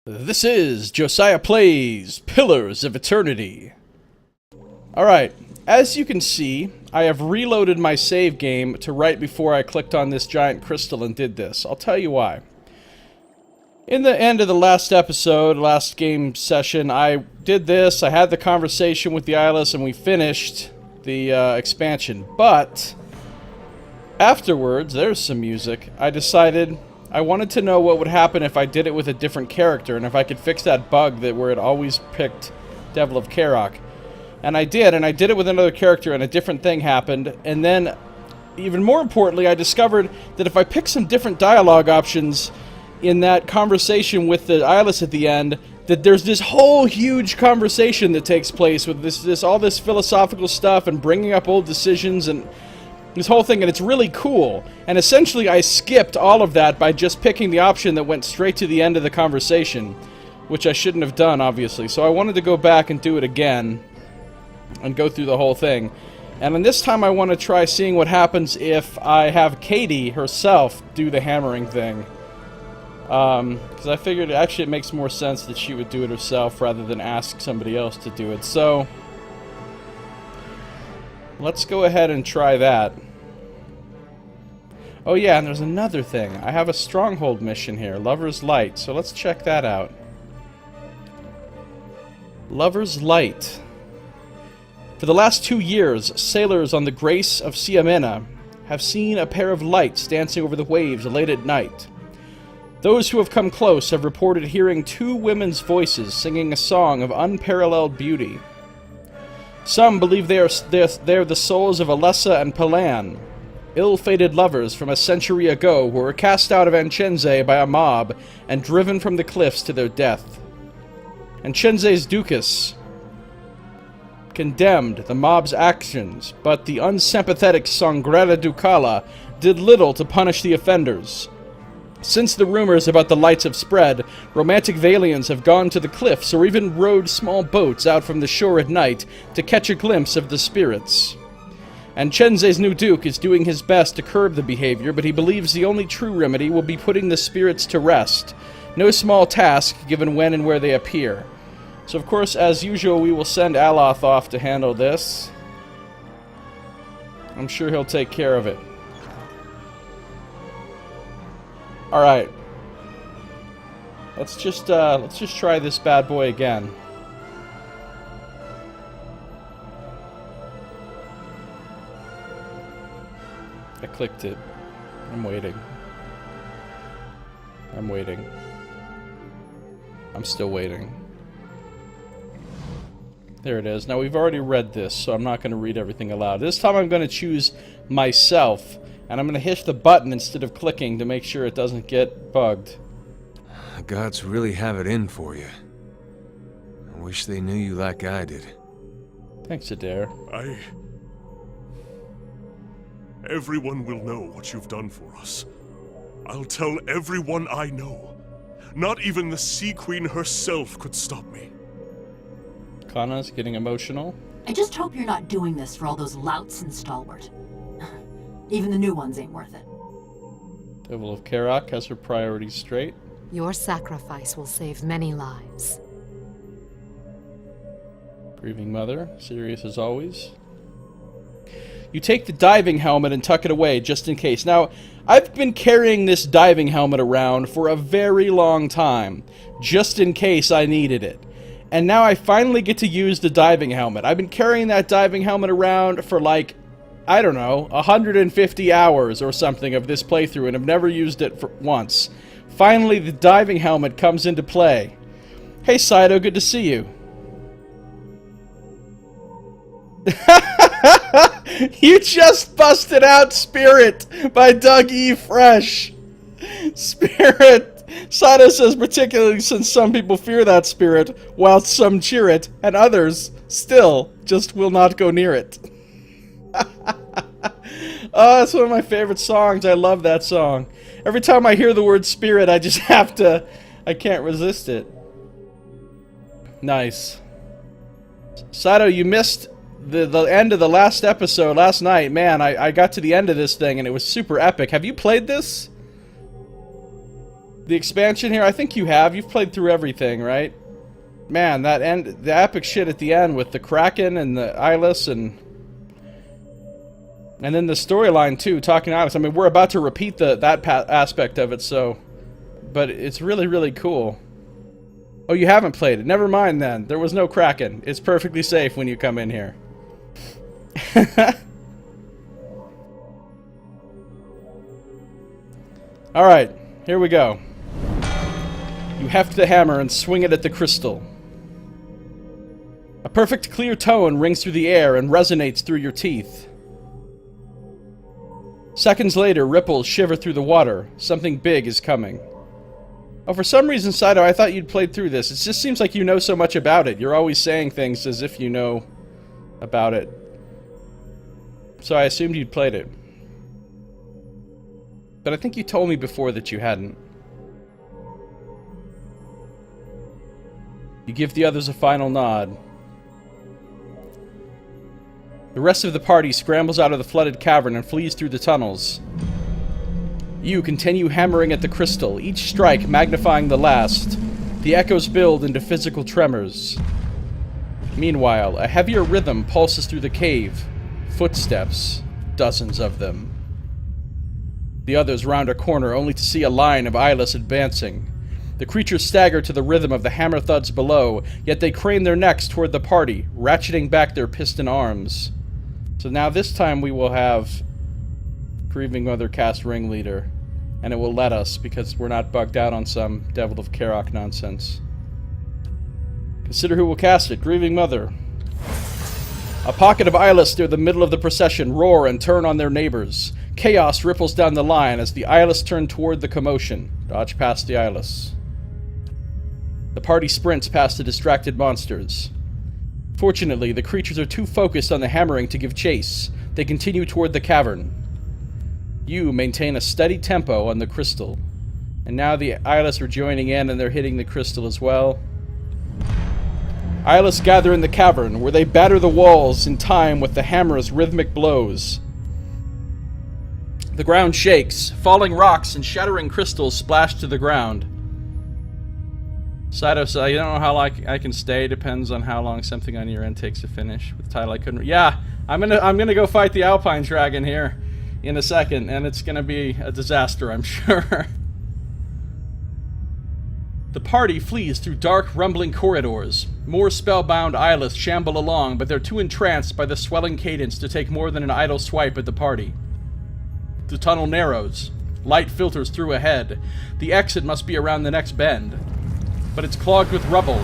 This is Josiah Plays Pillars of Eternity. Alright, as you can see, I have reloaded my save game to right before I clicked on this giant crystal and did this. I'll tell you why. In the end of the last episode, last game session, I did this, I had the conversation with the Eyeless, and we finished the expansion. But afterwards, there's some music, I decided I wanted to know what would happen if I did it with a different character, and if I could fix that bug where it always picked Devil of Karok. And I did it with another character, and a different thing happened. And then, even more importantly, I discovered that if I pick some different dialogue options in that conversation with the Eyeless at the end, that there's this whole huge conversation that takes place with all this philosophical stuff and bringing up old decisions and this whole thing, and it's really cool. And essentially I skipped all of that by just picking the option that went straight to the end of the conversation, which I shouldn't have done, obviously. So I wanted to go back and do it again and go through the whole thing. And then this time I want to try seeing what happens if I have Katie herself do the hammering thing. Because I figured actually it makes more sense that she would do it herself rather than ask somebody else to do it. So let's go ahead and try that. Oh yeah, and there's another thing. I have a stronghold mission here, Lover's Light, so let's check that out. Lover's Light. For the last 2 years, sailors on the Grace of Siamena have seen a pair of lights dancing over the waves late at night. Those who have come close have reported hearing 2 women's voices singing a song of unparalleled beauty. Some believe they are the souls of Alessa and Palan, ill-fated lovers from a century ago who were cast out of Anchenze by a mob and driven from the cliffs to their death. Anchenze's Ducas condemned the mob's actions, but the unsympathetic Sangrera Ducala did little to punish the offenders. Since the rumors about the lights have spread, romantic Valians have gone to the cliffs or even rowed small boats out from the shore at night to catch a glimpse of the spirits. And Chenze's new duke is doing his best to curb the behavior, but he believes the only true remedy will be putting the spirits to rest. No small task, given when and where they appear. So of course, as usual, we will send Aloth off to handle this. I'm sure he'll take care of it. Alright. Let's just try this bad boy again. I clicked it. I'm waiting. I'm waiting. I'm still waiting. There it is. Now we've already read this, so I'm not going to read everything aloud. This time I'm going to choose myself, and I'm going to hit the button instead of clicking to make sure it doesn't get bugged. The gods really have it in for you. I wish they knew you like I did. Thanks, Adair. Everyone will know what you've done for us. I'll tell everyone I know. Not even the Sea Queen herself could stop me. Kana's getting emotional. I just hope you're not doing this for all those louts in Stalwart. Even the new ones ain't worth it. Devil of Karok has her priorities straight. Your sacrifice will save many lives. Grieving Mother, serious as always. You take the diving helmet and tuck it away, just in case. Now, I've been carrying this diving helmet around for a very long time, just in case I needed it. And now I finally get to use the diving helmet. I've been carrying that diving helmet around for like, I don't know, 150 hours or something of this playthrough, and I've never used it for once. Finally, the diving helmet comes into play. Hey, Saito, good to see you. You just busted out Spirit by Doug E. Fresh. Spirit. Saito says particularly since some people fear that spirit, while some cheer it, and others still just will not go near it. Oh, that's one of my favorite songs. I love that song. Every time I hear the word spirit, I just have to... I can't resist it. Nice. Saito, you missed the end of the last episode last night. Man, I got to the end of this thing and it was super epic. Have you played this? The expansion here, I think you have. You've played through everything, right? Man, that end, the epic shit at the end with the Kraken and the Eyeless and then the storyline too, talking to Eyeless. I mean, we're about to repeat that aspect of it, so... But it's really, really cool. Oh, you haven't played it. Never mind then. There was no Kraken. It's perfectly safe when you come in here. Alright, here we go. You heft the hammer and swing it at the crystal. A perfect clear tone rings through the air and resonates through your teeth. Seconds later, ripples shiver through the water. Something big is coming. Oh, for some reason, Saito, I thought you'd played through this. It just seems like you know so much about it. You're always saying things as if you know about it. So I assumed you'd played it. But I think you told me before that you hadn't. You give the others a final nod. The rest of the party scrambles out of the flooded cavern and flees through the tunnels. You continue hammering at the crystal, each strike magnifying the last. The echoes build into physical tremors. Meanwhile, a heavier rhythm pulses through the cave. Footsteps, dozens of them. The others round a corner only to see a line of eyeless advancing. The creatures stagger to the rhythm of the hammer thuds below, yet they crane their necks toward the party, ratcheting back their piston arms. So now this time we will have Grieving Mother cast Ringleader, and it will let us because we're not bugged out on some Devil of Karok nonsense. Consider who will cast it. Grieving Mother. A pocket of eyeless near the middle of the procession roar and turn on their neighbors. Chaos ripples down the line as the eyeless turn toward the commotion. Dodge past the eyeless. The party sprints past the distracted monsters. Fortunately, the creatures are too focused on the hammering to give chase. They continue toward the cavern. You maintain a steady tempo on the crystal. And now the eyeless are joining in and they're hitting the crystal as well. Eyeless gather in the cavern, where they batter the walls in time with the hammer's rhythmic blows. The ground shakes, falling rocks and shattering crystals splash to the ground. Saito says, I don't know how long I can stay, depends on how long something on your end takes to finish. With the title I couldn't... Yeah, I'm gonna go fight the Alpine Dragon here in a second, and it's gonna be a disaster, I'm sure. The party flees through dark, rumbling corridors. More spellbound eyeless shamble along, but they're too entranced by the swelling cadence to take more than an idle swipe at the party. The tunnel narrows. Light filters through ahead. The exit must be around the next bend. But it's clogged with rubble.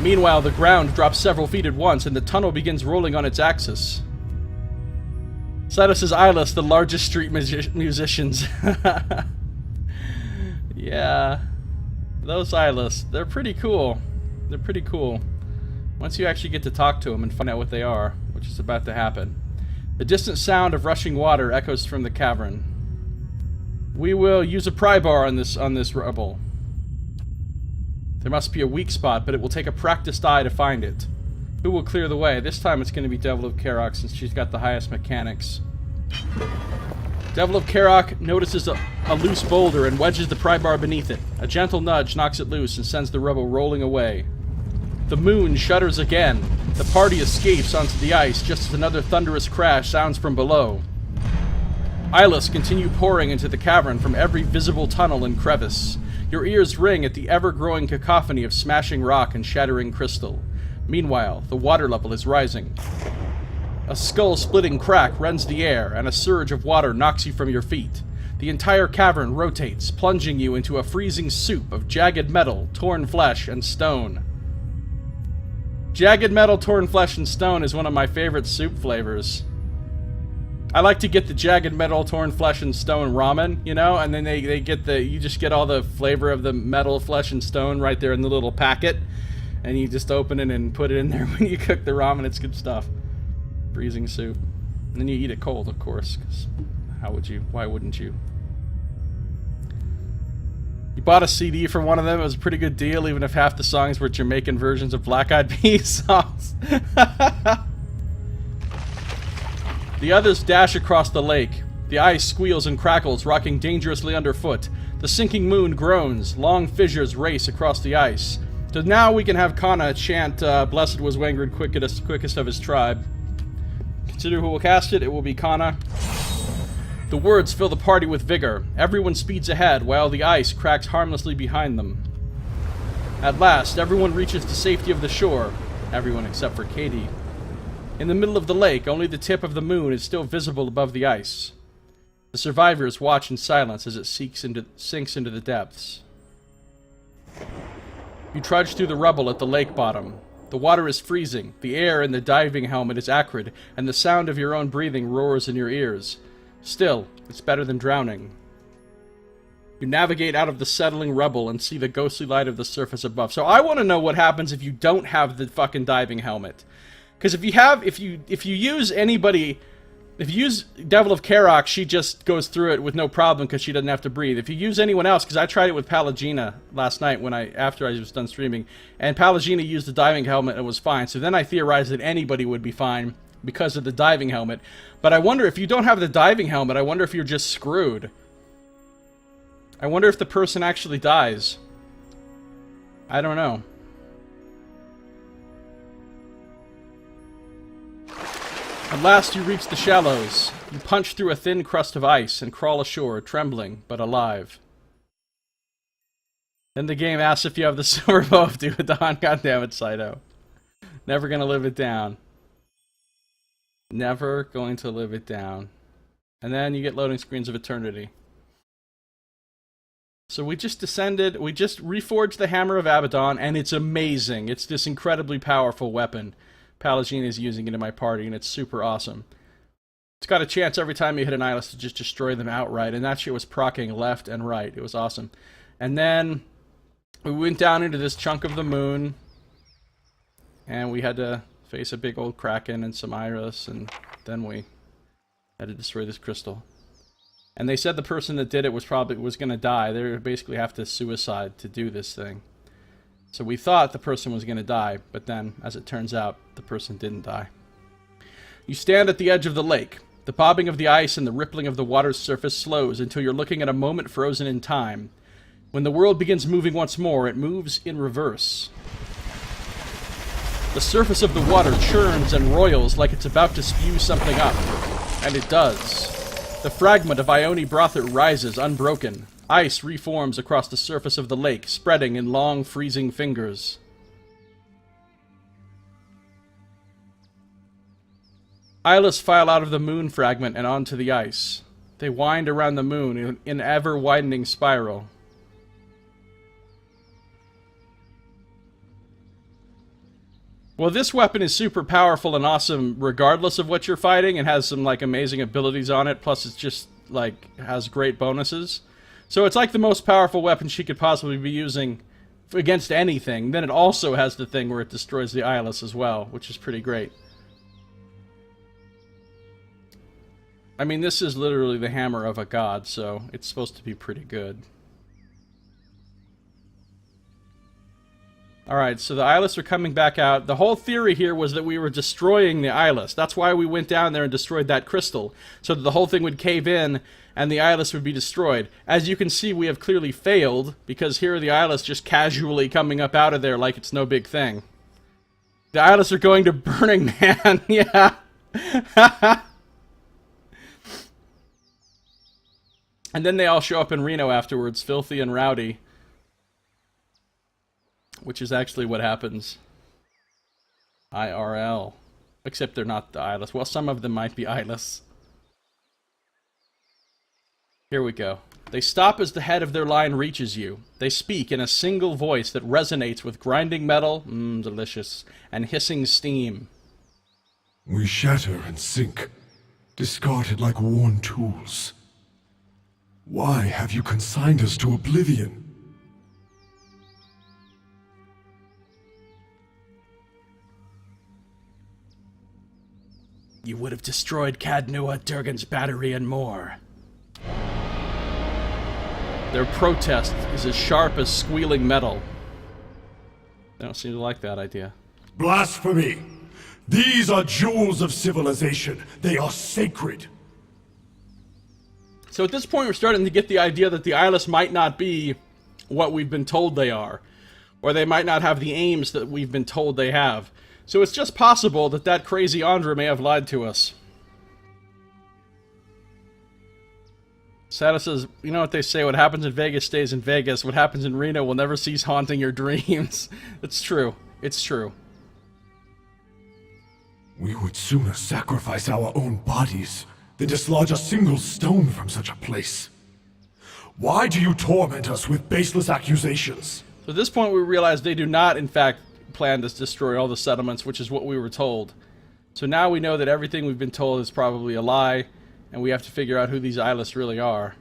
Meanwhile, the ground drops several feet at once, and the tunnel begins rolling on its axis. Saito says eyeless, the largest street musicians. Yeah. Those eyeless, they're pretty cool. They're pretty cool. Once you actually get to talk to them and find out what they are, which is about to happen. The distant sound of rushing water echoes from the cavern. We will use a pry bar on this rubble. There must be a weak spot, but it will take a practiced eye to find it. Who will clear the way? This time it's going to be Devil of Karok, since she's got the highest mechanics. Devil of Karok notices a loose boulder and wedges the pry bar beneath it. A gentle nudge knocks it loose and sends the rubble rolling away. The moon shudders again. The party escapes onto the ice just as another thunderous crash sounds from below. Eyeless continue pouring into the cavern from every visible tunnel and crevice. Your ears ring at the ever-growing cacophony of smashing rock and shattering crystal. Meanwhile, the water level is rising. A skull-splitting crack rends the air, and a surge of water knocks you from your feet. The entire cavern rotates, plunging you into a freezing soup of jagged metal, torn flesh, and stone. Jagged metal, torn flesh, and stone is one of my favorite soup flavors. I like to get the jagged metal, torn flesh, and stone ramen, you know, and then they get you just get all the flavor of the metal, flesh, and stone right there in the little packet, and you just open it and put it in there when you cook the ramen. It's good stuff. Freezing soup. And then you eat it cold, of course, because how would you? Why wouldn't you? You bought a CD from one of them. It was a pretty good deal, even if half the songs were Jamaican versions of Black Eyed Peas songs. The others dash across the lake. The ice squeals and crackles, rocking dangerously underfoot. The sinking moon groans. Long fissures race across the ice. So now we can have Kana chant, Blessed was Wangrid, quickest of his tribe. Consider who will cast it. It will be Kana. The words fill the party with vigor. Everyone speeds ahead, while the ice cracks harmlessly behind them. At last, everyone reaches the safety of the shore. Everyone except for Katie. In the middle of the lake, only the tip of the moon is still visible above the ice. The survivors watch in silence as it sinks into the depths. You trudge through the rubble at the lake bottom. The water is freezing, the air in the diving helmet is acrid, and the sound of your own breathing roars in your ears. Still, it's better than drowning. You navigate out of the settling rubble and see the ghostly light of the surface above. So I want to know what happens if you don't have the fucking diving helmet. Because if you use Devil of Karok, she just goes through it with no problem because she doesn't have to breathe. If you use anyone else, because I tried it with Pallegina last night after I was done streaming, and Pallegina used the diving helmet and it was fine. So then I theorized that anybody would be fine because of the diving helmet. But I wonder if you don't have the diving helmet, I wonder if you're just screwed. I wonder if the person actually dies. I don't know. At last you reach the shallows. You punch through a thin crust of ice and crawl ashore, trembling, but alive. Then the game asks if you have the silver bow of Duodon. God damn it, Saito. Never gonna live it down. Never going to live it down. And then you get loading screens of eternity. So we just descended, we just reforged the Hammer of Abaddon, and it's amazing. It's this incredibly powerful weapon. Pallegina is using it in my party, and it's super awesome. It's got a chance every time you hit an Eyeless to just destroy them outright, and that shit was proccing left and right. It was awesome. And then we went down into this chunk of the moon, and we had to face a big old Kraken and some Iris, and then we had to destroy this crystal. And they said the person that did it was going to die. They would basically have to suicide to do this thing. So we thought the person was going to die, but then, as it turns out, the person didn't die. You stand at the edge of the lake. The bobbing of the ice and the rippling of the water's surface slows until you're looking at a moment frozen in time. When the world begins moving once more, it moves in reverse. The surface of the water churns and roils like it's about to spew something up. And it does. The fragment of Ione Brother rises unbroken. Ice reforms across the surface of the lake, spreading in long, freezing fingers. Eyeless file out of the moon fragment and onto the ice. They wind around the moon in an ever-widening spiral. Well, this weapon is super powerful and awesome regardless of what you're fighting, and has some, like, amazing abilities on it, plus it's just, like, has great bonuses. So it's like the most powerful weapon she could possibly be using against anything. Then it also has the thing where it destroys the Eyeless as well, which is pretty great. I mean, this is literally the hammer of a god, so it's supposed to be pretty good. Alright, so the Eyeless are coming back out. The whole theory here was that we were destroying the Eyeless. That's why we went down there and destroyed that crystal, so that the whole thing would cave in and the Eyeless would be destroyed. As you can see, we have clearly failed, because here are the Eyeless just casually coming up out of there like it's no big thing. The Eyeless are going to Burning Man, yeah. And then they all show up in Reno afterwards, filthy and rowdy. Which is actually what happens. IRL. Except they're not the Eyeless. Well, some of them might be Eyeless. Here we go. They stop as the head of their line reaches you. They speak in a single voice that resonates with grinding metal, delicious, and hissing steam. We shatter and sink, discarded like worn tools. Why have you consigned us to oblivion? You would have destroyed Cadnua, Durgan's battery, and more. Their protest is as sharp as squealing metal. They don't seem to like that idea. Blasphemy! These are jewels of civilization. They are sacred. So at this point, we're starting to get the idea that the Eyeless might not be what we've been told they are. Or they might not have the aims that we've been told they have. So it's just possible that that crazy Andra may have lied to us. Sada says, you know what they say, what happens in Vegas stays in Vegas. What happens in Reno will never cease haunting your dreams. It's true. It's true. We would sooner sacrifice our own bodies than dislodge a single stone from such a place. Why do you torment us with baseless accusations? So at this point we realize they do not, in fact, plan to destroy all the settlements, which is what we were told. So now we know that everything we've been told is probably a lie, and we have to figure out who these Eyeless really are.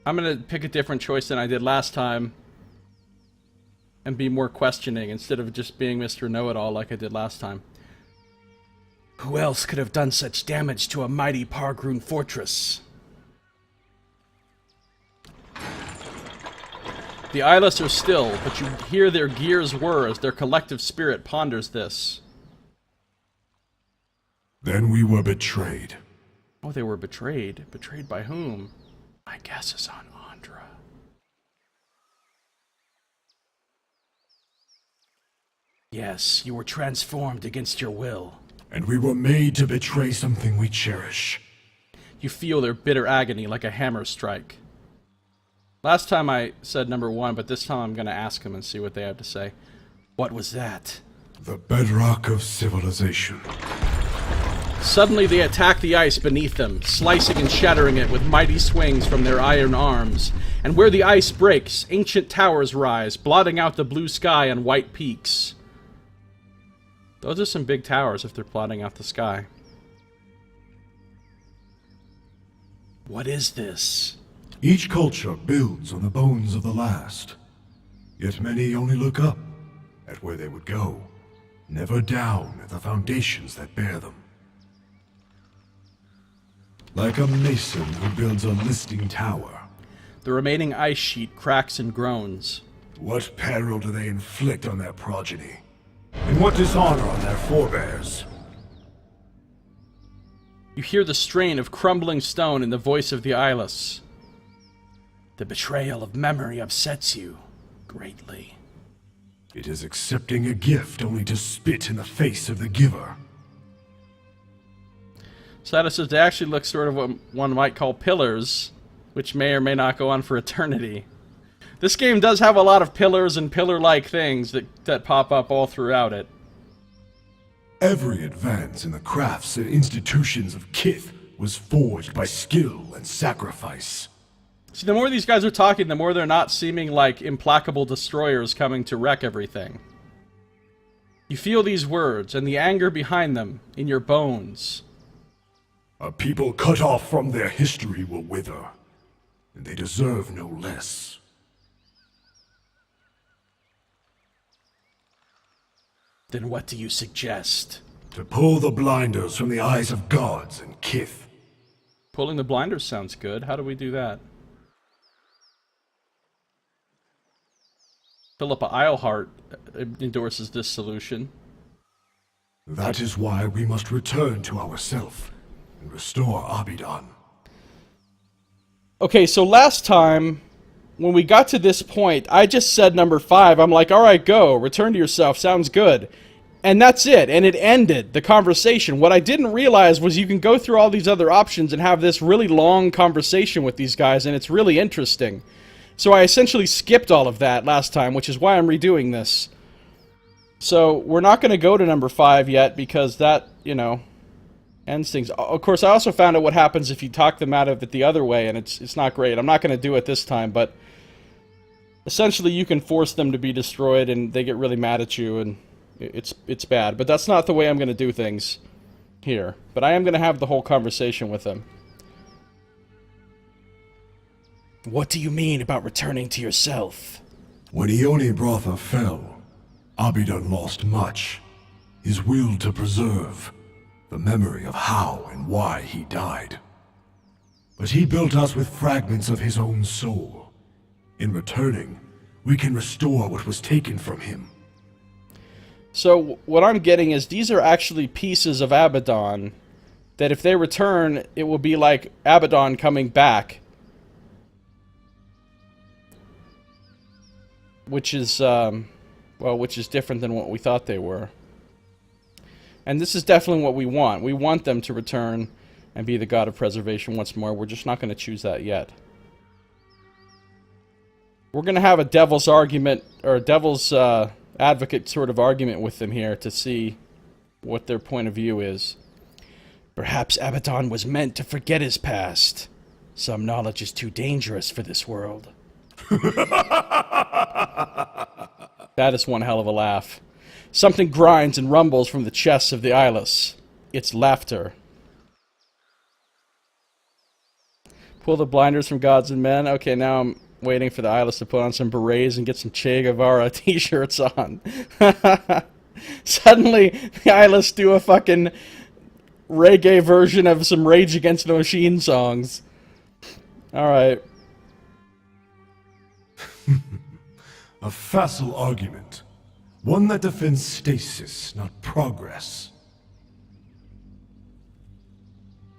I'm going to pick a different choice than I did last time, and be more questioning, instead of just being Mr. Know-It-All like I did last time. Who else could have done such damage to a mighty Pargrun fortress? The Eyeless are still, but you hear their gears whir as their collective spirit ponders this. Then we were betrayed. Oh, they were betrayed. Betrayed by whom? My guess is on Andra. Yes, you were transformed against your will. And we were made to betray something we cherish. You feel their bitter agony like a hammer strike. Last time I said number 1, but this time I'm going to ask them and see what they have to say. What was that? The bedrock of civilization. Suddenly they attack the ice beneath them, slicing and shattering it with mighty swings from their iron arms. And where the ice breaks, ancient towers rise, blotting out the blue sky and white peaks. Those are some big towers if they're blotting out the sky. What is this? Each culture builds on the bones of the last. Yet many only look up at where they would go, never down at the foundations that bear them. Like a mason who builds a listing tower. The remaining ice sheet cracks and groans. What peril do they inflict on their progeny? And what dishonor on their forebears? You hear the strain of crumbling stone in the voice of the Eyeless. The betrayal of memory upsets you greatly. It is accepting a gift only to spit in the face of the giver. Sada says they actually look sort of what one might call pillars, which may or may not go on for eternity. This game does have a lot of pillars and pillar-like things that pop up all throughout it. Every advance in the crafts and institutions of Kith was forged by skill and sacrifice. See, the more these guys are talking, the more they're not seeming like implacable destroyers coming to wreck everything. You feel these words and the anger behind them in your bones. A people cut off from their history will wither, and they deserve no less. Then what do you suggest? To pull the blinders from the eyes of gods and Kith. Pulling the blinders sounds good. How do we do that? Philippa Eilhart endorses this solution. That is why we must return to ourself and restore Abidan. Okay, so last time, when we got to this point, I just said number 5. I'm like, alright, go. Return to yourself. Sounds good. And that's it. And it ended the conversation. What I didn't realize was you can go through all these other options and have this really long conversation with these guys, and it's really interesting. So I essentially skipped all of that last time, which is why I'm redoing this. So we're not going to go to number 5 yet, because that, you know, ends things. Of course, I also found out what happens if you talk them out of it the other way, and it's not great. I'm not going to do it this time, but essentially you can force them to be destroyed, and they get really mad at you, and it's bad. But that's not the way I'm going to do things here. But I am going to have the whole conversation with them. What do you mean about returning to yourself? When Ione Brotha fell, Abidan lost much. His will to preserve, the memory of how and why he died. But he built us with fragments of his own soul. In returning, we can restore what was taken from him. So what I'm getting is these are actually pieces of Abaddon that if they return, it will be like Abaddon coming back. Which is, well, which is different than what we thought they were. And this is definitely what we want. We want them to return and be the god of preservation once more. We're just not going to choose that yet. We're going to have a devil's argument, or a devil's advocate sort of argument with them here to see what their point of view is. Perhaps Abaddon was meant to forget his past. Some knowledge is too dangerous for this world. That is one hell of a laugh. Something grinds and rumbles from the chests of the eyeless. It's laughter. Pull the blinders from gods and men. Okay, now I'm waiting for the eyeless to put on some berets and get some Che Guevara t-shirts on. Suddenly, the eyeless do a fucking reggae version of some Rage Against the Machine songs. Alright. A facile argument. One that defends stasis, not progress.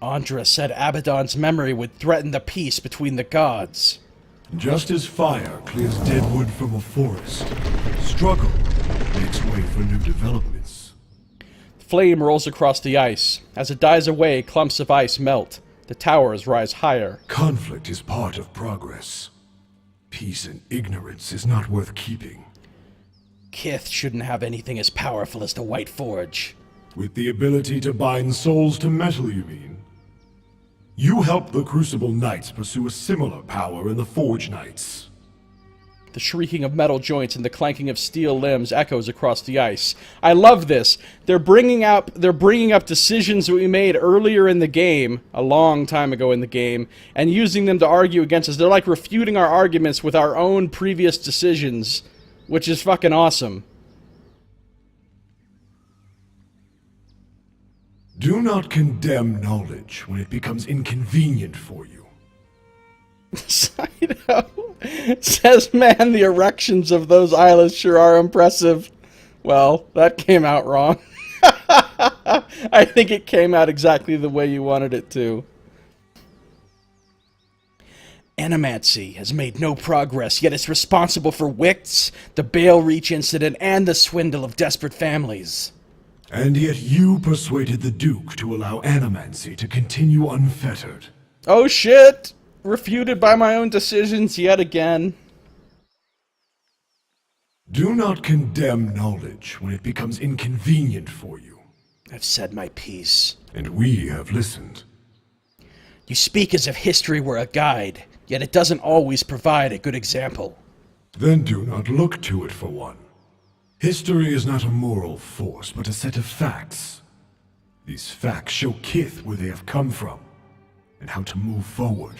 Andra said Abaddon's memory would threaten the peace between the gods. Just as fire clears dead wood from a forest, struggle makes way for new developments. Flame rolls across the ice. As it dies away, clumps of ice melt. The towers rise higher. Conflict is part of progress. Peace and ignorance is not worth keeping. Kith shouldn't have anything as powerful as the White Forge. With the ability to bind souls to metal, you mean? You helped the Crucible Knights pursue a similar power in the Forge Knights. The shrieking of metal joints and the clanking of steel limbs echoes across the ice. I love this. They're bringing up decisions that we made earlier in the game, a long time ago in the game, and using them to argue against us. They're like refuting our arguments with our own previous decisions, which is fucking awesome. Do not condemn knowledge when it becomes inconvenient for you. Saito says, man, the erections of those eyelids sure are impressive. Well, that came out wrong. I think it came out exactly the way you wanted it to. Animancy has made no progress, yet it's responsible for Wicts, the Bale Reach incident, and the swindle of desperate families. And yet you persuaded the Duke to allow Animancy to continue unfettered. Oh shit! Refuted by my own decisions yet again. Do not condemn knowledge when it becomes inconvenient for you. I've said my piece. And we have listened. You speak as if history were a guide, yet it doesn't always provide a good example. Then do not look to it for one. History is not a moral force, but a set of facts. These facts show Kith where they have come from, and how to move forward.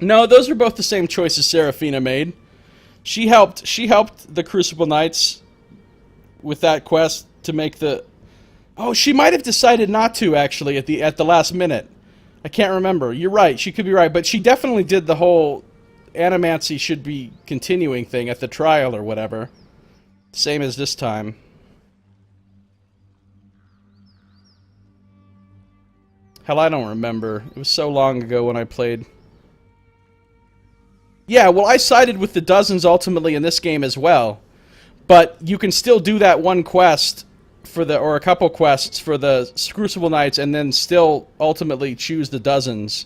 No, those are both the same choices Seraphina made. She helped the Crucible Knights with that quest to make the... Oh, she might have decided not to, actually, at the last minute. I can't remember. You're right, she could be right, but she definitely did the whole Animancy should be continuing thing at the trial or whatever. Same as this time. Hell, I don't remember. It was so long ago when I played. Yeah, well, I sided with the dozens ultimately in this game as well. But you can still do that one quest for the, or a couple quests for the Crucible Knights, and then still ultimately choose the dozens,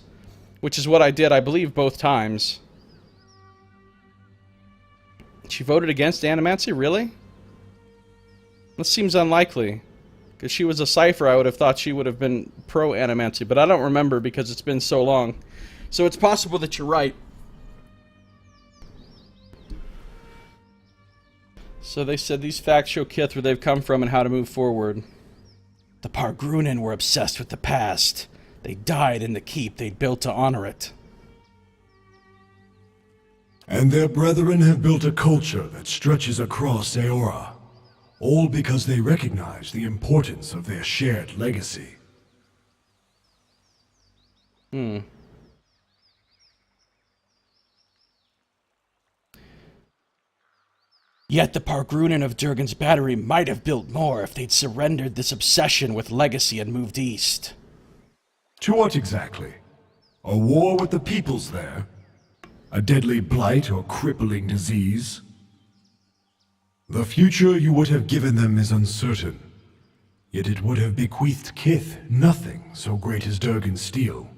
which is what I did, I believe, both times. She voted against Animancy, really? This seems unlikely. Because she was a Cipher, I would have thought she would have been pro-Animancy, but I don't remember because it's been so long. So it's possible that you're right. So they said these facts show Kith where they've come from and how to move forward. The Pargrunen were obsessed with the past. They died in the keep they'd built to honor it. And their brethren have built a culture that stretches across Aora, all because they recognize the importance of their shared legacy. Yet the Pargrunen of Durgan's battery might have built more if they'd surrendered this obsession with legacy and moved east. To what exactly? A war with the peoples there? A deadly blight or crippling disease? The future you would have given them is uncertain, yet it would have bequeathed Kith nothing so great as Durgan's steel.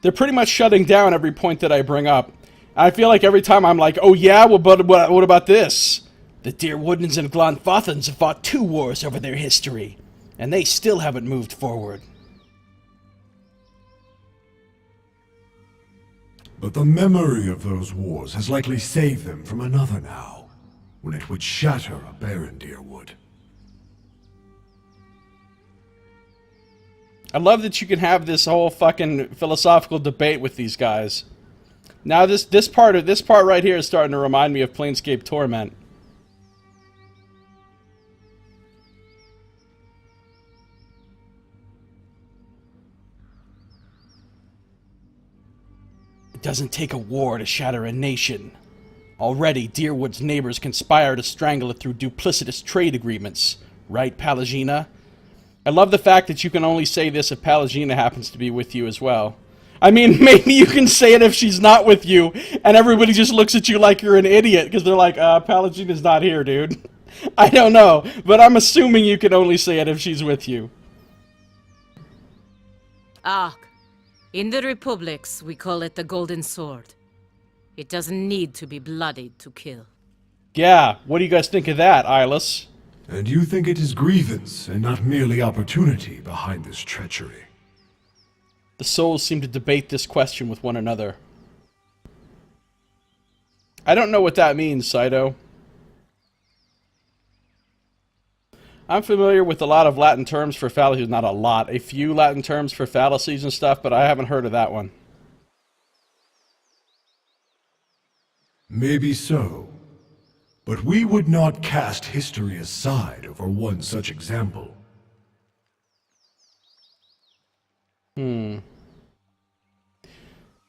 They're pretty much shutting down every point that I bring up. I feel like every time I'm like, oh yeah, well, but what about this? The Deerwoodens and Glonfothans have fought 2 wars over their history, and they still haven't moved forward. But the memory of those wars has likely saved them from another now, when it would shatter a barren Deerwood. I love that you can have this whole fucking philosophical debate with these guys. Now this part right here is starting to remind me of Planescape Torment. It doesn't take a war to shatter a nation. Already, Deerwood's neighbors conspire to strangle it through duplicitous trade agreements. Right, Palagina? I love the fact that you can only say this if Palagina happens to be with you as well. I mean, maybe you can say it if she's not with you, and everybody just looks at you like you're an idiot, because they're like, Palagina's not here, dude. I don't know, but I'm assuming you can only say it if she's with you. Ark. In the Republics, we call it the Golden Sword. It doesn't need to be bloodied to kill. Yeah, what do you guys think of that, Eyeless? And you think it is grievance and not merely opportunity behind this treachery? The souls seem to debate this question with one another. I don't know what that means, Saito. I'm familiar with a lot of Latin terms for fallacies. Not a lot, a few Latin terms for fallacies and stuff, but I haven't heard of that one. Maybe so. But we would not cast history aside over one such example.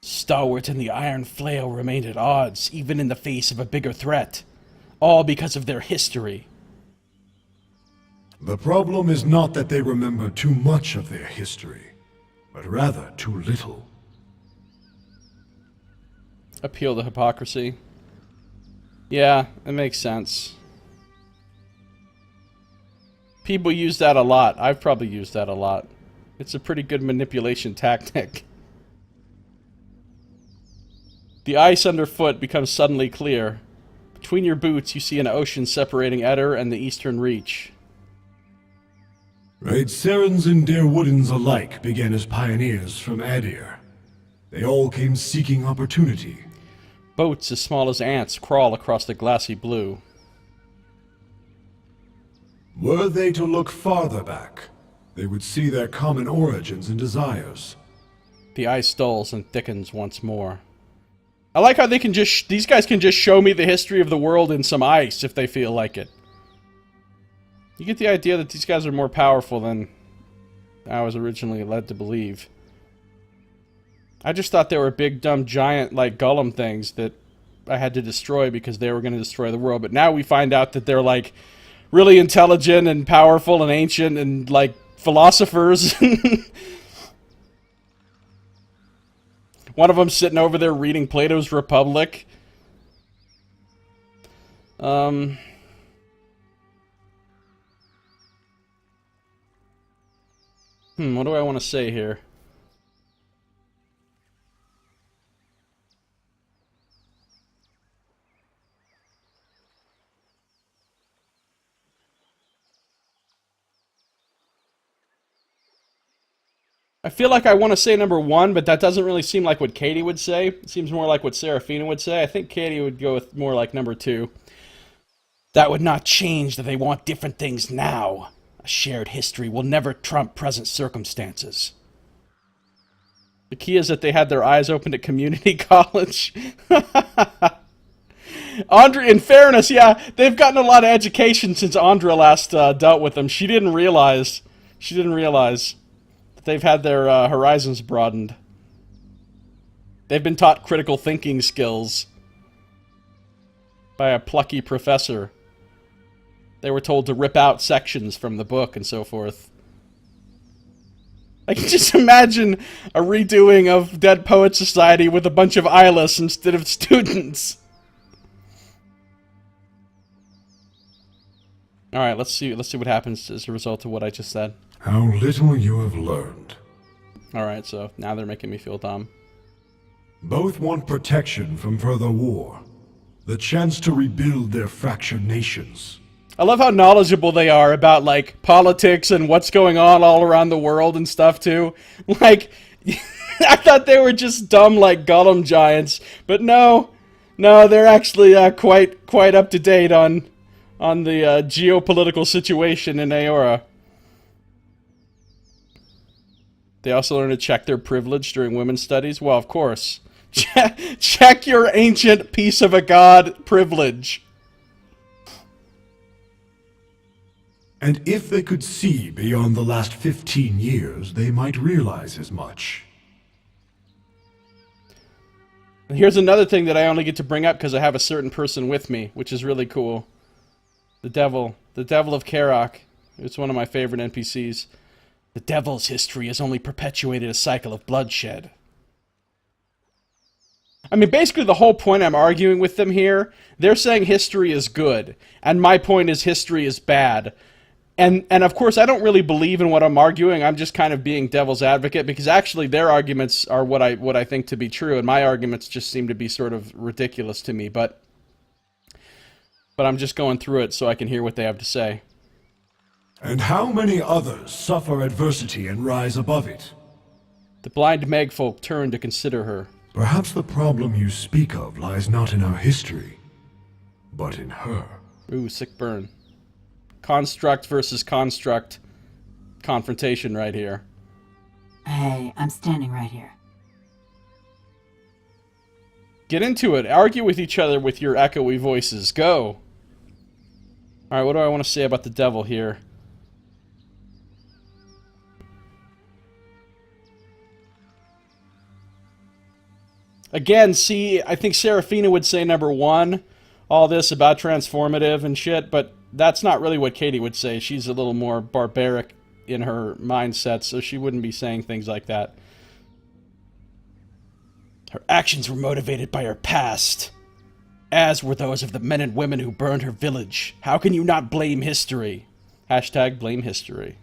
Stalwart and the Iron Flail remained at odds, even in the face of a bigger threat. All because of their history. The problem is not that they remember too much of their history, but rather too little. Appeal to hypocrisy. Yeah, it makes sense. People use that a lot. I've probably used that a lot. It's a pretty good manipulation tactic. The ice underfoot becomes suddenly clear. Between your boots, you see an ocean separating Eder and the Eastern Reach. Raid-Serans and Deerwoodens alike began as pioneers from Adir. They all came seeking opportunity. Boats as small as ants crawl across the glassy blue. Were they to look farther back, they would see their common origins and desires. The ice dulls and thickens once more. I like how they can just these guys can just show me the history of the world in some ice if they feel like it. You get the idea that these guys are more powerful than I was originally led to believe. I just thought they were big, dumb, giant, like, golem things that I had to destroy because they were going to destroy the world. But now we find out that they're, like, really intelligent and powerful and ancient and, like, philosophers. One of them sitting over there reading Plato's Republic. What do I want to say here? I feel like I want to say number 1, but that doesn't really seem like what Katie would say. It seems more like what Seraphina would say. I think Katie would go with more like number 2. That would not change that they want different things now. A shared history will never trump present circumstances. The key is that they had their eyes opened at community college. Andra, in fairness, yeah, they've gotten a lot of education since Andra last dealt with them. She didn't realize that they've had their horizons broadened. They've been taught critical thinking skills. by a plucky professor. They were told to rip out sections from the book and so forth. I can just imagine a redoing of Dead Poets Society with a bunch of eyeless instead of students. Alright, let's see what happens as a result of what I just said. How little you have learned. Alright, so now they're making me feel dumb. Both want protection from further war, the chance to rebuild their fractured nations. I love how knowledgeable they are about, like, politics and what's going on all around the world and stuff, too. Like, I thought they were just dumb, like, Gollum giants, but no, they're actually quite up to date on the geopolitical situation in Aora. They also learn to check their privilege during women's studies. Well, of course. Check your ancient piece of a god privilege. And if they could see beyond the last 15 years, they might realize as much. Here's another thing that I only get to bring up because I have a certain person with me, which is really cool. The devil of Karok. It's one of my favorite NPCs. The devil's history has only perpetuated a cycle of bloodshed. I mean, basically the whole point I'm arguing with them here, they're saying history is good, and my point is history is bad. And of course, I don't really believe in what I'm arguing. I'm just kind of being devil's advocate, because actually their arguments are what I think to be true, and my arguments just seem to be sort of ridiculous to me. But I'm just going through it so I can hear what they have to say. And how many others suffer adversity and rise above it? The blind Megfolk turn to consider her. Perhaps the problem you speak of lies not in our history, but in her. Ooh, sick burn. Construct versus construct confrontation right here. Hey, I'm standing right here. Get into it. Argue with each other with your echoey voices. Go. Alright, what do I want to say about the devil here? Again, see, I think Seraphina would say number one, all this about transformative and shit, but that's not really what Katie would say. She's a little more barbaric in her mindset, so she wouldn't be saying things like that. Her actions were motivated by her past, as were those of the men and women who burned her village. How can you not blame history? Hashtag blame history.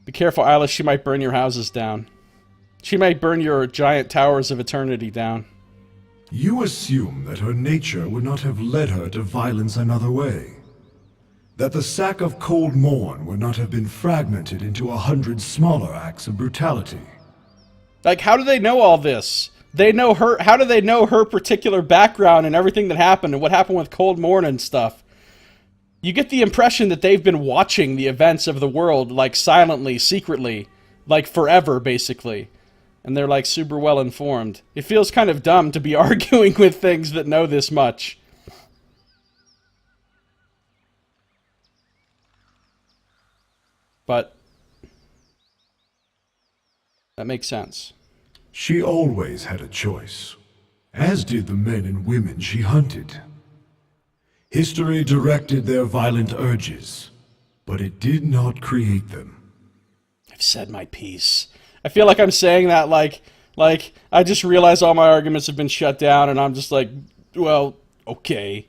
Be careful, Alice, she might burn your houses down. She might burn your giant towers of eternity down. You assume that her nature would not have led her to violence another way. That the sack of Cold Morn would not have been fragmented into 100 smaller acts of brutality. Like, how do they know all this? They know her. How do they know her particular background and everything that happened and what happened with Cold Morn and stuff? You get the impression that they've been watching the events of the world, like, silently, secretly, like, forever, basically. And they're, like, super well informed. It feels kind of dumb to be arguing with things that know this much. But that makes sense. She always had a choice, as did the men and women she hunted. History directed their violent urges, but it did not create them. I've said my piece. I feel like I'm saying that like I just realized all my arguments have been shut down and I'm just like, well, okay.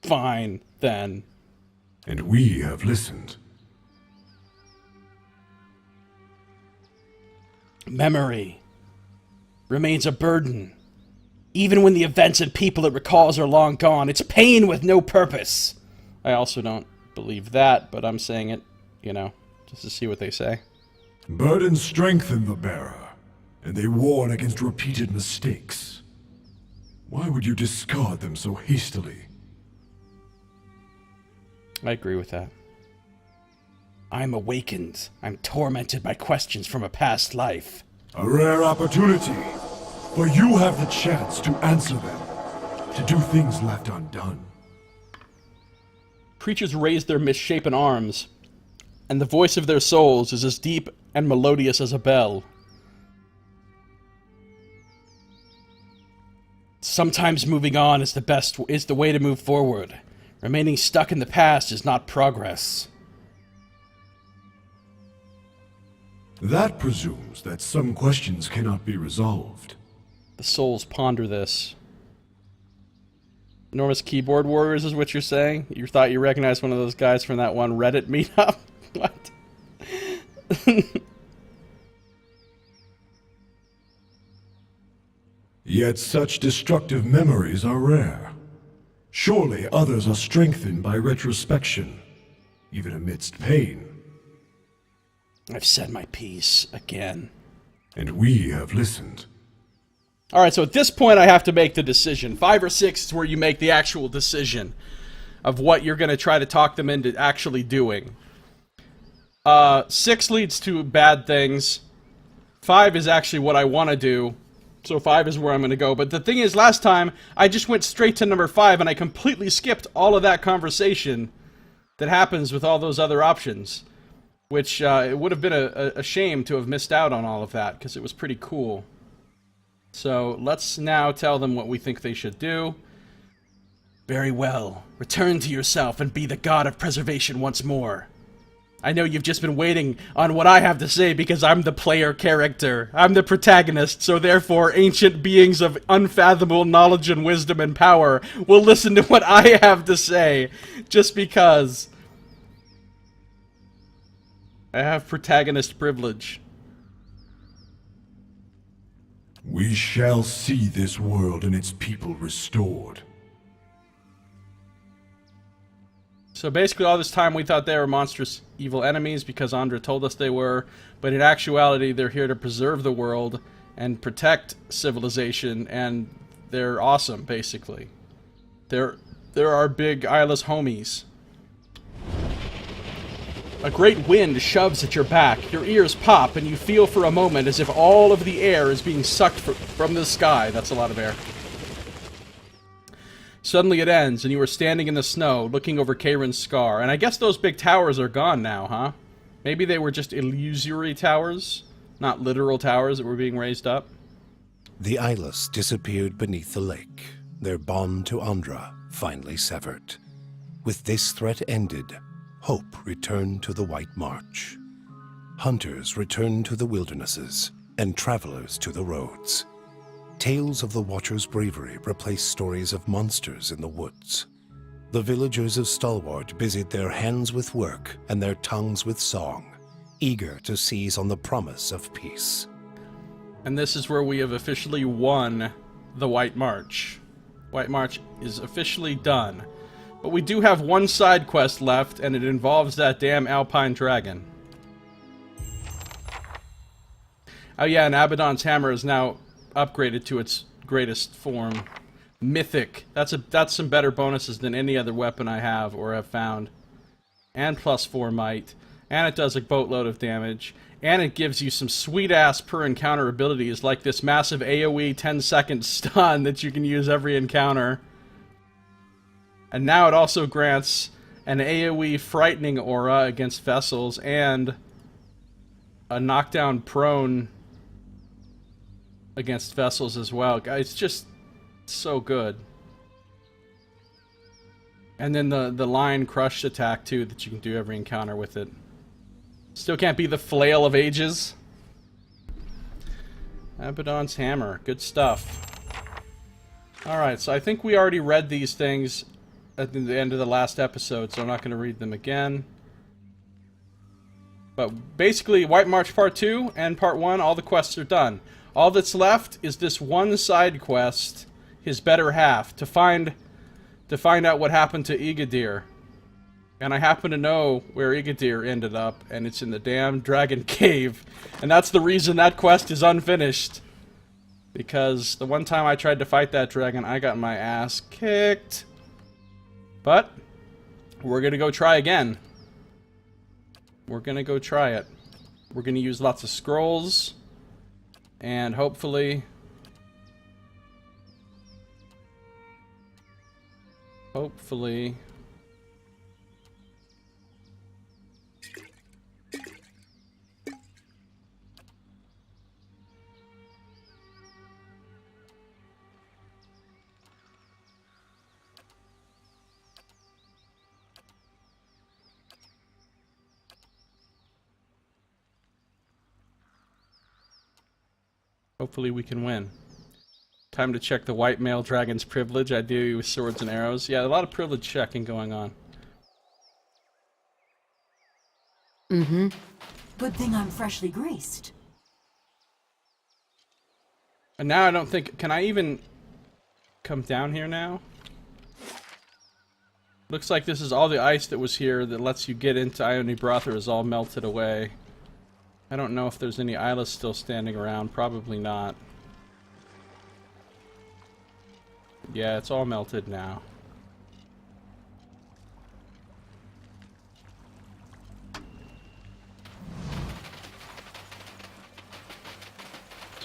Fine, then. And we have listened. Memory remains a burden. Even when the events and people it recalls are long gone, it's pain with no purpose. I also don't believe that, but I'm saying it, you know, just to see what they say. Burdens strengthen the bearer, and they warn against repeated mistakes. Why would you discard them so hastily? I agree with that. I'm awakened. I'm tormented by questions from a past life. A rare opportunity, for you have the chance to answer them, to do things left undone. Creatures raise their misshapen arms, and the voice of their souls is as deep and melodious as a bell. Sometimes moving on is the way to move forward. Remaining stuck in the past is not progress. That presumes that some questions cannot be resolved. The souls ponder this. Enormous keyboard warriors is what you're saying? You thought you recognized one of those guys from that one Reddit meetup? What? Yet such destructive memories are rare. Surely others are strengthened by retrospection, even amidst pain. I've said my piece again. And we have listened. Alright, so at this point I have to make the decision. 5 or 6 is where you make the actual decision of what you're going to try to talk them into actually doing. 6 leads to bad things. 5 is actually what I want to do. So 5 is where I'm going to go. But the thing is, last time, I just went straight to number 5, and I completely skipped all of that conversation that happens with all those other options. Which, it would have been a shame to have missed out on all of that, because it was pretty cool. So, let's now tell them what we think they should do. Very well. Return to yourself and be the god of preservation once more. I know you've just been waiting on what I have to say because I'm the player character. I'm the protagonist, so therefore ancient beings of unfathomable knowledge and wisdom and power will listen to what I have to say, just because I have protagonist privilege. We shall see this world and its people restored. So basically all this time we thought they were monstrous evil enemies because Andra told us they were, but in actuality they're here to preserve the world and protect civilization, and they're awesome, basically. They're our big eyeless homies. A great wind shoves at your back, your ears pop, and you feel for a moment as if all of the air is being sucked from the sky. That's a lot of air. Suddenly it ends, and you are standing in the snow, looking over Kayron's scar. And I guess those big towers are gone now, huh? Maybe they were just illusory towers, not literal towers that were being raised up. The eyeless disappeared beneath the lake, their bond to Andra finally severed. With this threat ended, hope returned to the White March. Hunters returned to the wildernesses, and travelers to the roads. Tales of the Watcher's bravery replaced stories of monsters in the woods. The villagers of Stalwart busied their hands with work and their tongues with song, eager to seize on the promise of peace. And this is where we have officially won the White March. White March is officially done. But we do have one side quest left, and it involves that damn Alpine Dragon. Oh yeah, and Abaddon's Hammer is now upgraded to its greatest form. Mythic. That's some better bonuses than any other weapon I have or have found. And +4 might. And it does a boatload of damage. And it gives you some sweet-ass per encounter abilities, like this massive AoE 10-second stun that you can use every encounter. And now it also grants an AoE frightening aura against vessels and a knockdown prone against vessels as well. It's just so good. And then the line crush attack too that you can do every encounter with it. Still can't be the flail of ages. Abaddon's Hammer. Good stuff. Alright, so I think we already read these things at the end of the last episode, so I'm not going to read them again. But basically, White March Part 2 and Part 1, all the quests are done. All that's left is this one side quest, his better half, to find out what happened to Igadir. And I happen to know where Igadir ended up, and it's in the damn Dragon Cave. And that's the reason that quest is unfinished. Because the one time I tried to fight that dragon, I got my ass kicked. But we're gonna go try again. We're gonna go try it. We're gonna use lots of scrolls. And hopefully... Hopefully we can win. Time to check the white male dragon's privilege. Ideally with swords and arrows. Yeah, a lot of privilege checking going on. Mm-hmm. Good thing I'm freshly graced. And now I don't think... Can I even come down here now? Looks like this is all the ice that was here that lets you get into Ione Brother is all melted away. I don't know if there's any Islas still standing around. Probably not. Yeah, it's all melted now.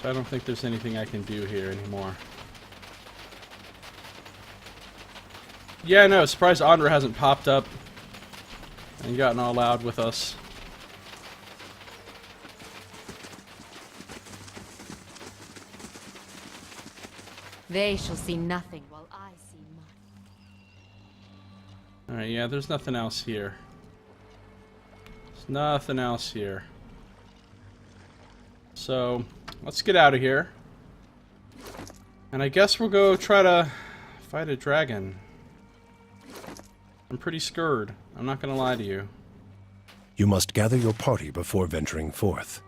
So I don't think there's anything I can do here anymore. Yeah, no, surprised Andra hasn't popped up and gotten all loud with us. They shall see nothing while I see much. Alright, yeah, there's nothing else here. There's nothing else here. So, let's get out of here. And I guess we'll go try to fight a dragon. I'm pretty scared. I'm not gonna lie to you. You must gather your party before venturing forth.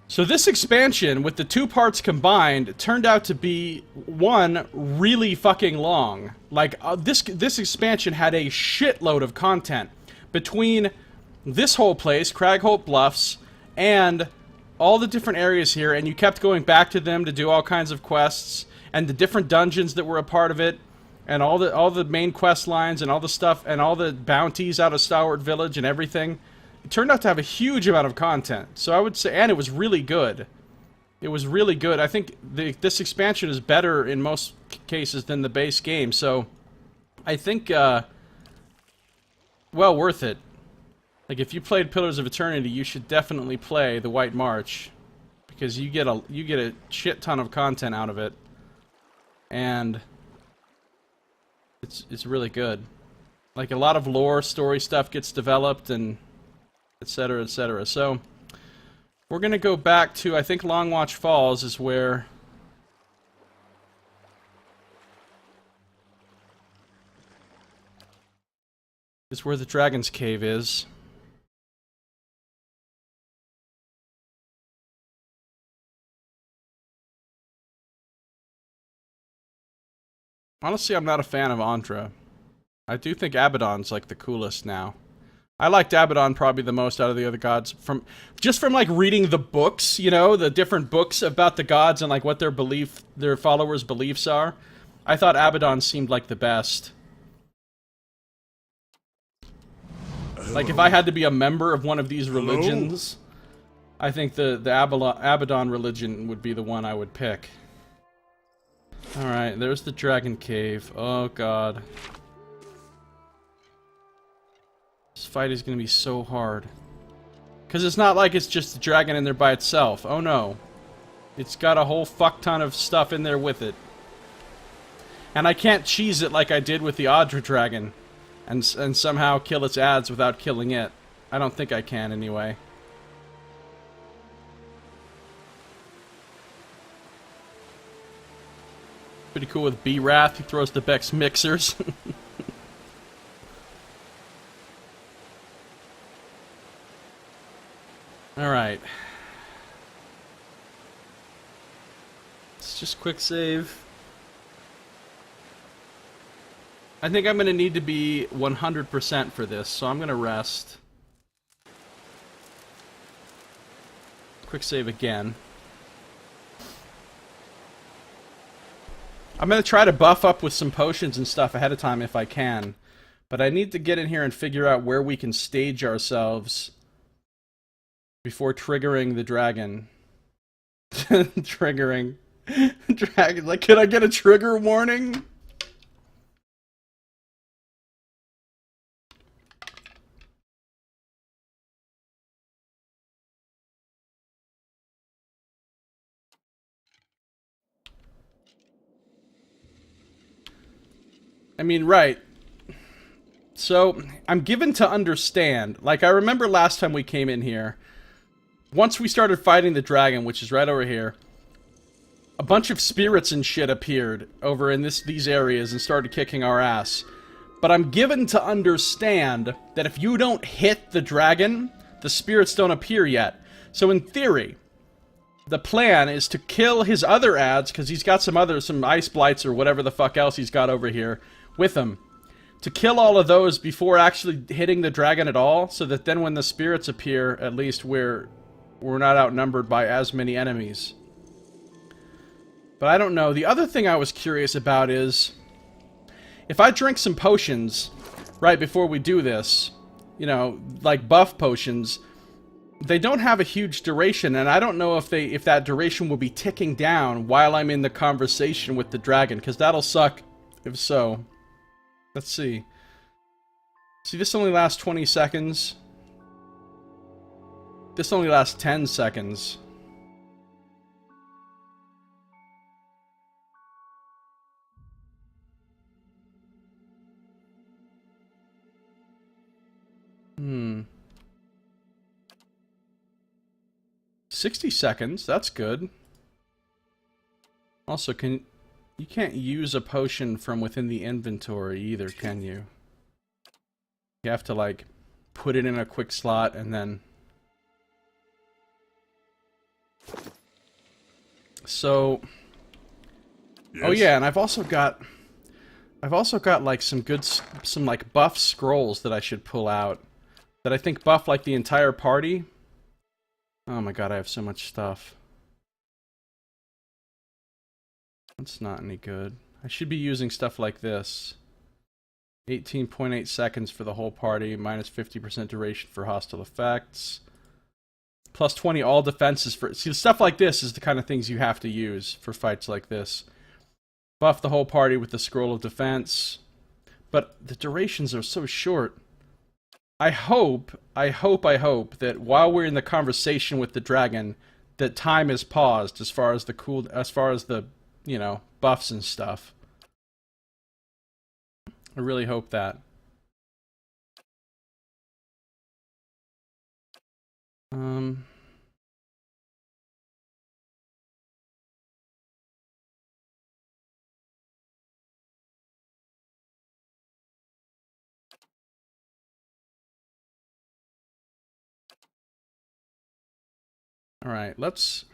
So this expansion, with the two parts combined, turned out to be, one, really fucking long. Like, this expansion had a shitload of content. Between this whole place, Cragholt Bluffs, and all the different areas here, and you kept going back to them to do all kinds of quests, and the different dungeons that were a part of it, and all the main quest lines, and all the stuff, and all the bounties out of Stalwart Village, and everything. It turned out to have a huge amount of content. So I would say, and it was really good. It was really good. I think this expansion is better in most cases than the base game. So I think, well worth it. Like, if you played Pillars of Eternity, you should definitely play the White March, because you get a shit ton of content out of it, and it's really good. Like, a lot of lore, story stuff gets developed, and etc., etc. So, we're gonna go back to, I think Longwatch Falls is where... is where the Dragon's Cave is. Honestly, I'm not a fan of Andra. I do think Abaddon's like the coolest now. I liked Abaddon probably the most out of the other gods, just from like reading the books, you know, the different books about the gods and like what their followers' beliefs are. I thought Abaddon seemed like the best. Like, if I had to be a member of one of these religions, I think the Abaddon religion would be the one I would pick. Alright, there's the Dragon Cave. Oh god. This fight is gonna be so hard. Because it's not like it's just a dragon in there by itself. Oh no. It's got a whole fuck ton of stuff in there with it. And I can't cheese it like I did with the Audra dragon. And somehow kill its ads without killing it. I don't think I can anyway. Pretty cool with B-Wrath. He throws the Bex mixers. Alright. Let's just quick save. I think I'm going to need to be 100% for this, so I'm going to rest. Quick save again. I'm going to try to buff up with some potions and stuff ahead of time if I can. But I need to get in here and figure out where we can stage ourselves before triggering the dragon. Triggering. Dragon. Like, can I get a trigger warning? I mean, right. So, I'm given to understand. Like, I remember last time we came in here, once we started fighting the dragon, which is right over here, a bunch of spirits and shit appeared over in these areas and started kicking our ass. But I'm given to understand that if you don't hit the dragon, the spirits don't appear yet. So in theory, the plan is to kill his other ads, because he's got some ice blights or whatever the fuck else he's got over here with him. To kill all of those before actually hitting the dragon at all, so that then when the spirits appear, at least we're not outnumbered by as many enemies. But I don't know. The other thing I was curious about is, if I drink some potions right before we do this, you know, like buff potions, they don't have a huge duration, and I don't know if that duration will be ticking down while I'm in the conversation with the dragon, because that'll suck if so. Let's see. See, this only lasts 20 seconds. This only lasts 10 seconds. Hmm. 60 seconds, that's good. Also, you can't use a potion from within the inventory either, can you? You have to, like, put it in a quick slot and then... So... Yes. Oh yeah, and I've also got like some like buff scrolls that I should pull out. That I think buff like the entire party. Oh my god, I have so much stuff. That's not any good. I should be using stuff like this. 18.8 seconds for the whole party, minus 50% duration for hostile effects. Plus 20 all defenses for... See, stuff like this is the kind of things you have to use for fights like this. Buff the whole party with the scroll of defense. But the durations are so short. I hope that while we're in the conversation with the dragon, that time is paused as far as the you know, buffs and stuff. I really hope that. All right, let's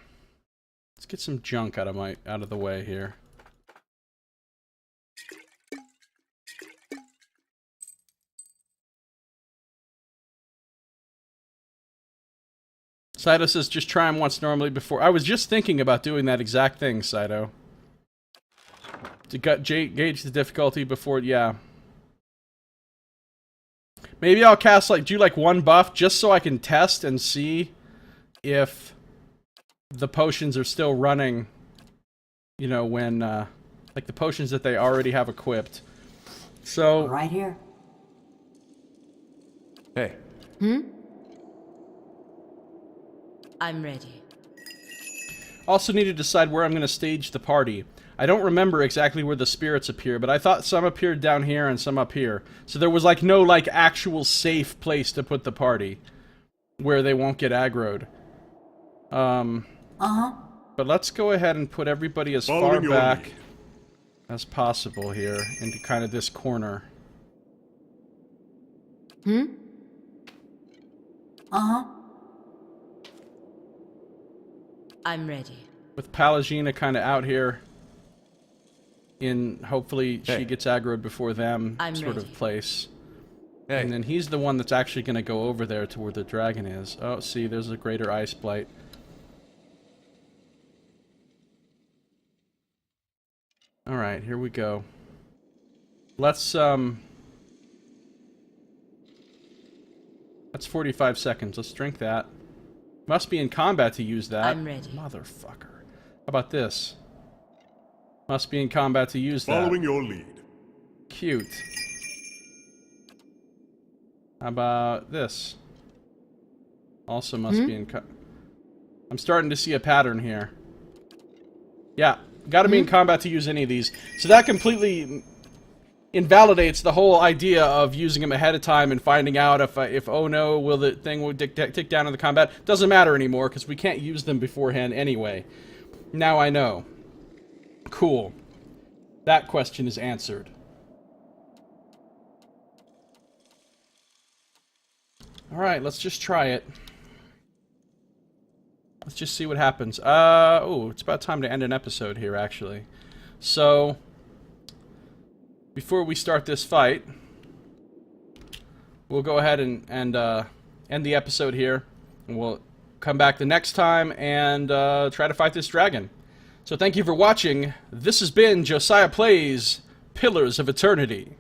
get some junk out of the way here. Saito says, just try him once normally before. I was just thinking about doing that exact thing, Saito. To gauge the difficulty before, yeah. Maybe I'll cast, like, do like one buff just so I can test and see if the potions are still running, you know, when, like the potions that they already have equipped. So... Right here. Hey. I'm ready. Also need to decide where I'm going to stage the party. I don't remember exactly where the spirits appear, but I thought some appeared down here and some up here. So there was, like, no, like, actual safe place to put the party where they won't get aggroed. But let's go ahead and put everybody as far back as possible here into kind of this corner. I'm ready. With Palagina kind of out here in, hopefully she gets aggroed before them sort of place. Hey. And then he's the one that's actually going to go over there to where the dragon is. Oh, see, there's a greater ice blight. Alright, here we go. Let's, that's 45 seconds. Let's drink that. Must be in combat to use that. I'm ready. Motherfucker. How about this? Must be in combat to use that. Following your lead. Cute. How about this? Also must be in I'm starting to see a pattern here. Yeah. Gotta be in combat to use any of these. So that completely invalidates the whole idea of using them ahead of time and finding out if oh no, will the thing tick down in the combat. Doesn't matter anymore, because we can't use them beforehand anyway. Now I know. Cool. That question is answered. Alright, let's just try it. Let's just see what happens. Oh, it's about time to end an episode here, actually. So, before we start this fight, we'll go ahead and end the episode here. And we'll come back the next time and try to fight this dragon. So thank you for watching. This has been Josiah Plays Pillars of Eternity.